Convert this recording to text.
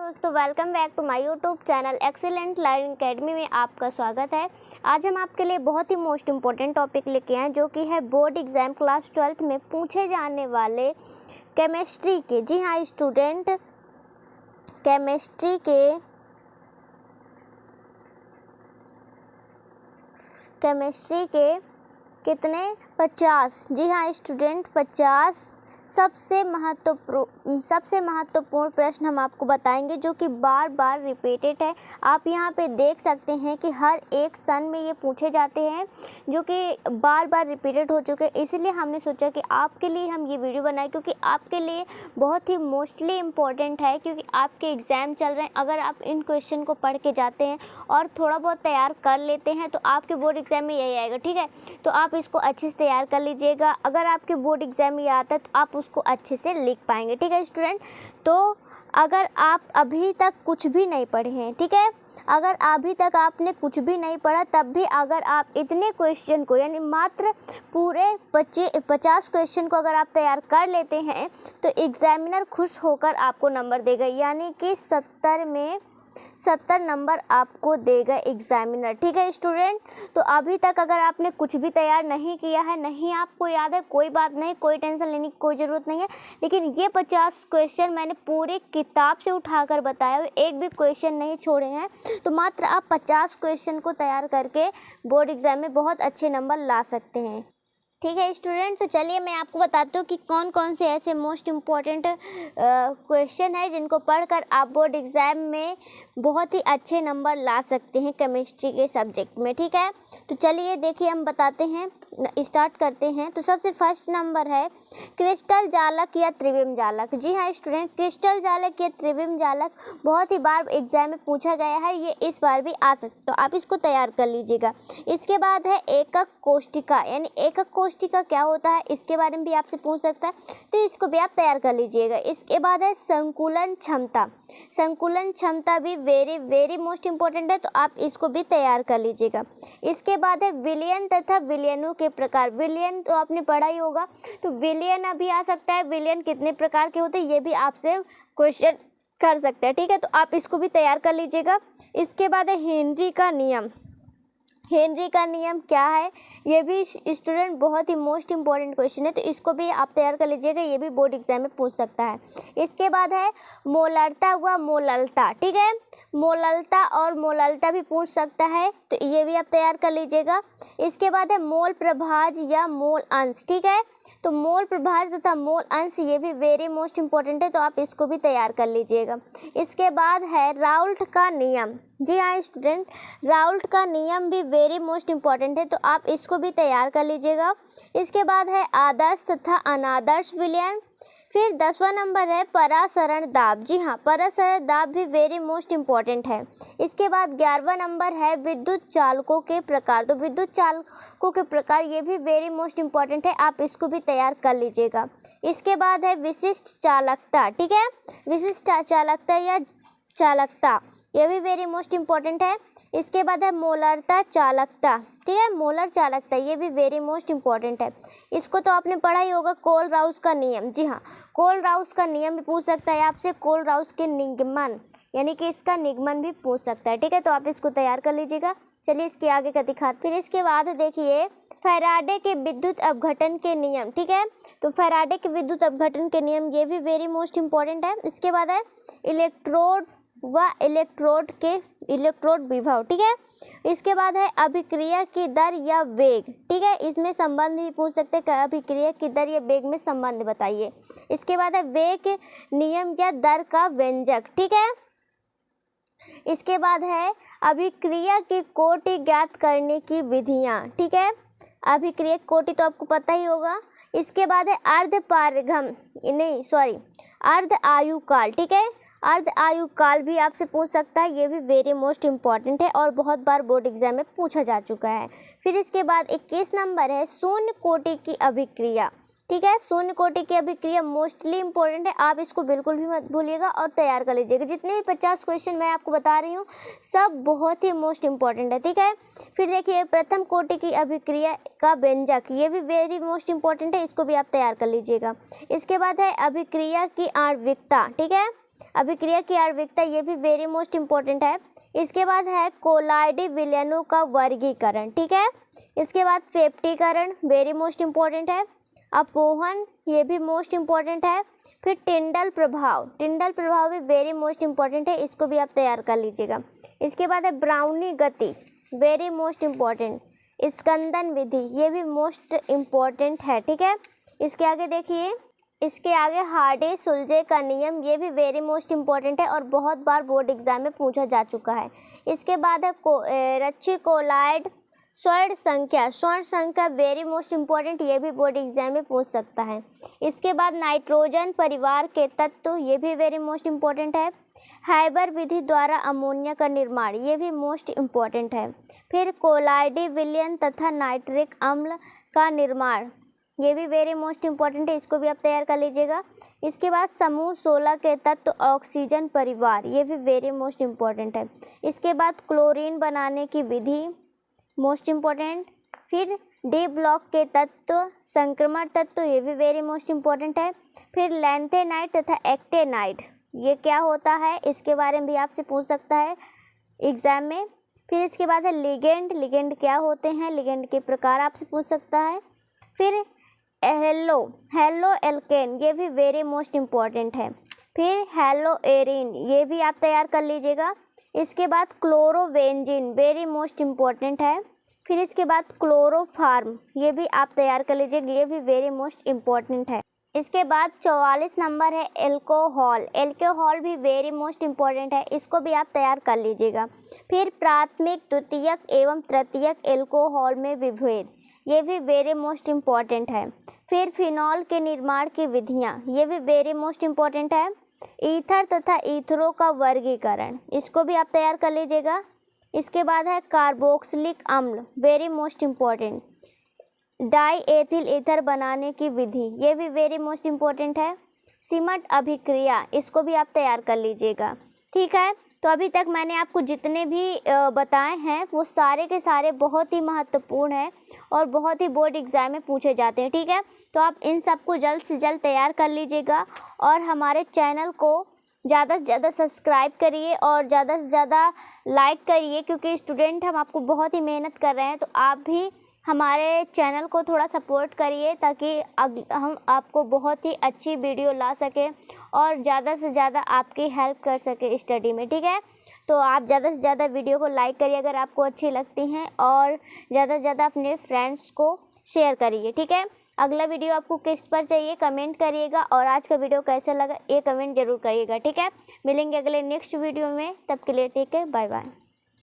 दोस्तों, welcome back to my YouTube channel excellent learning academy में आपका स्वागत है। आज हम आपके लिए बहुत ही मोस्ट इम्पोर्टेंट टॉपिक लेके आए जो कि है बोर्ड एग्जाम क्लास 12th में पूछे जाने वाले केमिस्ट्री के। जी हाँ स्टूडेंट, केमिस्ट्री के कितने 50। जी हाँ स्टूडेंट, 50 सबसे महत्वपूर्ण प्रश्न हम आपको बताएंगे जो कि बार बार रिपीटेड है। आप यहाँ पे देख सकते हैं कि हर एक सन में ये पूछे जाते हैं जो कि बार बार रिपीटेड हो चुके हैं। इसीलिए हमने सोचा कि आपके लिए हम ये वीडियो बनाएं क्योंकि आपके लिए बहुत ही मोस्टली इम्पॉर्टेंट है, क्योंकि आपके एग्ज़ाम चल रहे हैं। अगर आप इन क्वेश्चन को पढ़ के जाते हैं और थोड़ा बहुत तैयार कर लेते हैं तो आपके बोर्ड एग्ज़ाम में यही आएगा। ठीक है, तो आप इसको अच्छे से तैयार कर लीजिएगा। अगर आपके बोर्ड एग्ज़ाम में ये आता है तो आप उसको अच्छे से लिख पाएंगे। ठीक है स्टूडेंट, तो अगर आप अभी तक कुछ भी नहीं पढ़े हैं, ठीक है, अगर अभी तक आपने कुछ भी नहीं पढ़ा तब भी अगर आप इतने क्वेश्चन को यानी मात्र पूरे 50 क्वेश्चन को अगर आप तैयार कर लेते हैं तो एग्जामिनर खुश होकर आपको नंबर देगा, यानी कि 70 में 70 नंबर आपको देगा एग्जामिनर। ठीक है स्टूडेंट, तो अभी तक अगर आपने कुछ भी तैयार नहीं किया है, नहीं आपको याद है, कोई बात नहीं, कोई टेंशन लेने की कोई ज़रूरत नहीं है। लेकिन ये 50 क्वेश्चन मैंने पूरी किताब से उठाकर बताया हुआ, एक भी क्वेश्चन नहीं छोड़े हैं। तो मात्र आप 50 क्वेश्चन को तैयार करके बोर्ड एग्ज़ाम में बहुत अच्छे नंबर ला सकते हैं। ठीक है स्टूडेंट, तो चलिए मैं आपको बताती हूँ कि कौन कौन से ऐसे मोस्ट इम्पॉर्टेंट क्वेश्चन है जिनको पढ़कर आप बोर्ड एग्ज़ाम में बहुत ही अच्छे नंबर ला सकते हैं केमिस्ट्री के सब्जेक्ट में। ठीक है, तो चलिए देखिए हम बताते हैं, स्टार्ट करते हैं। तो सबसे फर्स्ट नंबर है क्रिस्टल जालक या त्रिविम जालक। जी हाँ स्टूडेंट, क्रिस्टल जालक या त्रिविम जालक बहुत ही बार एग्जाम में पूछा गया है, ये इस बार भी आ सकता, तो आप इसको तैयार कर लीजिएगा। इसके बाद है एकक कोष्टिका, यानी एकक कोष्टिका क्या होता है इसके बारे में भी आपसे पूछ सकता है, तो इसको भी आप तैयार कर लीजिएगा। इसके बाद है संकुलन क्षमता, संकुलन क्षमता भी वेरी मोस्ट इम्पोर्टेंट है, तो आप इसको भी तैयार कर लीजिएगा। इसके बाद है विलयन तथा विलयनों के प्रकार। विलयन तो आपने पढ़ा ही होगा, तो विलयन अभी आ सकता है, विलयन कितने प्रकार के होते हैं ये भी आपसे क्वेश्चन कर सकते हैं। ठीक है, तो आप इसको भी तैयार कर लीजिएगा। इसके बाद है हेनरी का नियम। हेनरी का नियम क्या है, ये भी स्टूडेंट बहुत ही मोस्ट इम्पॉर्टेंट क्वेश्चन है, तो इसको भी आप तैयार कर लीजिएगा, ये भी बोर्ड एग्जाम में पूछ सकता है। इसके बाद है मोलरता व मोललता। ठीक है, मोललता और मोललता भी पूछ सकता है, तो ये भी आप तैयार कर लीजिएगा। इसके बाद है मोल प्रभाज या मोल अंश। ठीक है, तो मोल प्रभाज तथा मोल अंश ये भी वेरी मोस्ट इम्पॉर्टेंट है, तो आप इसको भी तैयार कर लीजिएगा। इसके बाद है राउल्ट का नियम। जी हाँ स्टूडेंट, राउल्ट का नियम भी वेरी मोस्ट इम्पॉर्टेंट है, तो आप इसको भी तैयार कर लीजिएगा। इसके बाद है आदर्श तथा अनादर्श विलयन। फिर 10वां नंबर है परासरण दाब। जी हाँ, परासरण दाब भी वेरी मोस्ट इम्पॉर्टेंट है। इसके बाद 11वां नंबर है विद्युत चालकों के प्रकार। तो विद्युत चालकों के प्रकार ये भी वेरी मोस्ट इम्पॉर्टेंट है, आप इसको भी तैयार कर लीजिएगा। इसके बाद है विशिष्ट चालकता। ठीक है, विशिष्ट चालकता या चालकता ये भी वेरी मोस्ट इम्पॉर्टेंट है। इसके बाद है मोलरता चालकता। ठीक है, मोलर चालकता ये भी वेरी मोस्ट इम्पॉर्टेंट है, इसको तो आपने पढ़ा ही होगा, कोल राउस का नियम। जी हाँ, कोल राउस का नियम भी पूछ सकता है आपसे, कोल राउस के निगमन यानी कि इसका निगमन भी पूछ सकता है। ठीक है, तो आप इसको तैयार कर लीजिएगा। चलिए इसके आगे का दिखाते। फिर इसके बाद देखिए फैराडे के विद्युत अपघटन के नियम। ठीक है, तो फैराडे के विद्युत अपघटन के नियम ये भी वेरी मोस्ट इम्पॉर्टेंट है। इसके बाद है इलेक्ट्रोड व इलेक्ट्रोड विभव। ठीक है, इसके बाद है अभिक्रिया की दर या वेग। ठीक है, इसमें संबंध भी पूछ सकते हैं कि अभिक्रिया की दर या वेग में संबंध बताइए। इसके बाद है वेग नियम या दर का व्यंजक। ठीक है, इसके बाद है अभिक्रिया की कोटि ज्ञात करने की विधियाँ। ठीक है, अभिक्रिया कोटि तो आपको पता ही होगा। इसके बाद है अर्ध आयु काल। ठीक है, अर्ध आयु काल भी आपसे पूछ सकता है, ये भी वेरी मोस्ट इम्पॉर्टेंट है और बहुत बार बोर्ड एग्जाम में पूछा जा चुका है। फिर इसके बाद 21 नंबर है शून्य कोटि की अभिक्रिया। ठीक है, शून्य कोटि की अभिक्रिया मोस्टली इम्पोर्टेंट है, आप इसको बिल्कुल भी मत भूलिएगा और तैयार कर लीजिएगा। जितने भी 50 क्वेश्चन मैं आपको बता रही हूँ सब बहुत ही मोस्ट इम्पॉर्टेंट है। ठीक है, फिर देखिए प्रथम कोटि की अभिक्रिया का व्यंजक, ये भी वेरी मोस्ट इम्पॉर्टेंट है, इसको भी आप तैयार कर लीजिएगा। इसके बाद है अभिक्रिया की आणविकता। ठीक है, अभिक्रिया की आणविकता, ये भी वेरी मोस्ट इम्पोर्टेंट है। इसके बाद है कोलाइडी विलयनों का वर्गीकरण, ठीक है। इसके बाद फेप्टीकरण, वेरी मोस्ट इम्पोर्टेंट है। अपोहन, ये भी मोस्ट इम्पोर्टेंट है। फिर टिंडल प्रभाव, टिंडल प्रभाव भी वेरी मोस्ट इम्पोर्टेंट है, इसको भी आप तैयार कर लीजिएगा। इसके बाद है ब्राउनी गति, वेरी मोस्ट इम्पोर्टेंट। स्कंदन विधि, ये भी मोस्ट इम्पोर्टेंट है, ठीक है। इसके आगे देखिए, इसके आगे हार्डी सुलजे का नियम, ये भी वेरी मोस्ट इम्पोर्टेंट है और बहुत बार बोर्ड एग्जाम में पूछा जा चुका है। इसके बाद है रच्ची कोलाइड स्वर्ण संख्या, स्वर्ण संख्या वेरी मोस्ट इम्पोर्टेंट, ये भी बोर्ड एग्जाम में पूछ सकता है। इसके बाद नाइट्रोजन परिवार के तत्व, ये भी वेरी मोस्ट इम्पोर्टेंट है। हाइबर विधि द्वारा अमोनिया का निर्माण, ये भी मोस्ट इम्पोर्टेंट है। फिर कोलाइडी विलयन तथा नाइट्रिक अम्ल का निर्माण, ये भी वेरी मोस्ट इम्पोर्टेंट है, इसको भी आप तैयार कर लीजिएगा। इसके बाद समूह 16 के तत्व ऑक्सीजन परिवार, ये भी वेरी मोस्ट इम्पोर्टेंट है। इसके बाद क्लोरीन बनाने की विधि, मोस्ट इम्पोर्टेंट। फिर डी ब्लॉक के तत्व संक्रमण तत्व, ये भी वेरी मोस्ट इम्पोर्टेंट है। फिर लैंथेनाइट तथा एक्टेनाइट, ये क्या होता है, इसके बारे में भी आपसे पूछ सकता है एग्जाम में। फिर इसके बाद है लिगेंड, लिगेंड क्या होते हैं, लिगेंड के प्रकार आपसे पूछ सकता है। फिर हेलो एल्केन, ये भी वेरी मोस्ट इम्पोर्टेंट है। फिर हेलो एरिन, ये भी आप तैयार कर लीजिएगा। इसके बाद क्लोरोवेंजिन, वेरी मोस्ट इम्पोर्टेंट है। फिर इसके बाद क्लोरोफार्म, ये भी आप तैयार कर लीजिएगा, ये भी वेरी मोस्ट इम्पोर्टेंट है। इसके बाद 44 नंबर है एल्कोहल, एल्कोहल भी वेरी मोस्ट इम्पोर्टेंट है, इसको भी आप तैयार कर लीजिएगा। फिर प्राथमिक, द्वितीयक एवं तृतीयक एल्कोहल में विभेद, ये भी वेरी मोस्ट इम्पॉर्टेंट है। फिर फिनॉल के निर्माण की विधियाँ, ये भी वेरी मोस्ट इम्पॉर्टेंट है। ईथर तथा ईथरों का वर्गीकरण, इसको भी आप तैयार कर लीजिएगा। इसके बाद है कार्बोक्सिलिक अम्ल, very most important. Die ethyl ether बनाने की विधि, ये भी वेरी मोस्ट इम्पॉर्टेंट है। सिमट अभिक्रिया, इसको भी आप तैयार कर लीजिएगा, ठीक है। तो अभी तक मैंने आपको जितने भी बताए हैं वो सारे के सारे बहुत ही महत्वपूर्ण हैं और बहुत ही बोर्ड एग्जाम में पूछे जाते हैं, ठीक है। तो आप इन सबको जल्द से जल्द तैयार कर लीजिएगा और हमारे चैनल को ज़्यादा से ज़्यादा सब्सक्राइब करिए और ज़्यादा से ज़्यादा लाइक करिए, क्योंकि स्टूडेंट हम आपको बहुत ही मेहनत कर रहे हैं। तो आप भी हमारे चैनल को थोड़ा सपोर्ट करिए ताकि हम आपको बहुत ही अच्छी वीडियो ला सकें और ज़्यादा से ज़्यादा आपकी हेल्प कर सके स्टडी में, ठीक है। तो आप ज़्यादा से ज़्यादा वीडियो को लाइक करिए अगर आपको अच्छी लगती हैं और ज़्यादा से ज़्यादा अपने फ्रेंड्स को शेयर करिए, ठीक है। अगला वीडियो आपको किस पर चाहिए कमेंट करिएगा और आज का वीडियो कैसा लगा ये कमेंट ज़रूर करिएगा, ठीक है। मिलेंगे अगले नेक्स्ट वीडियो में, तब के लिए टेक केयर, बाय बाय।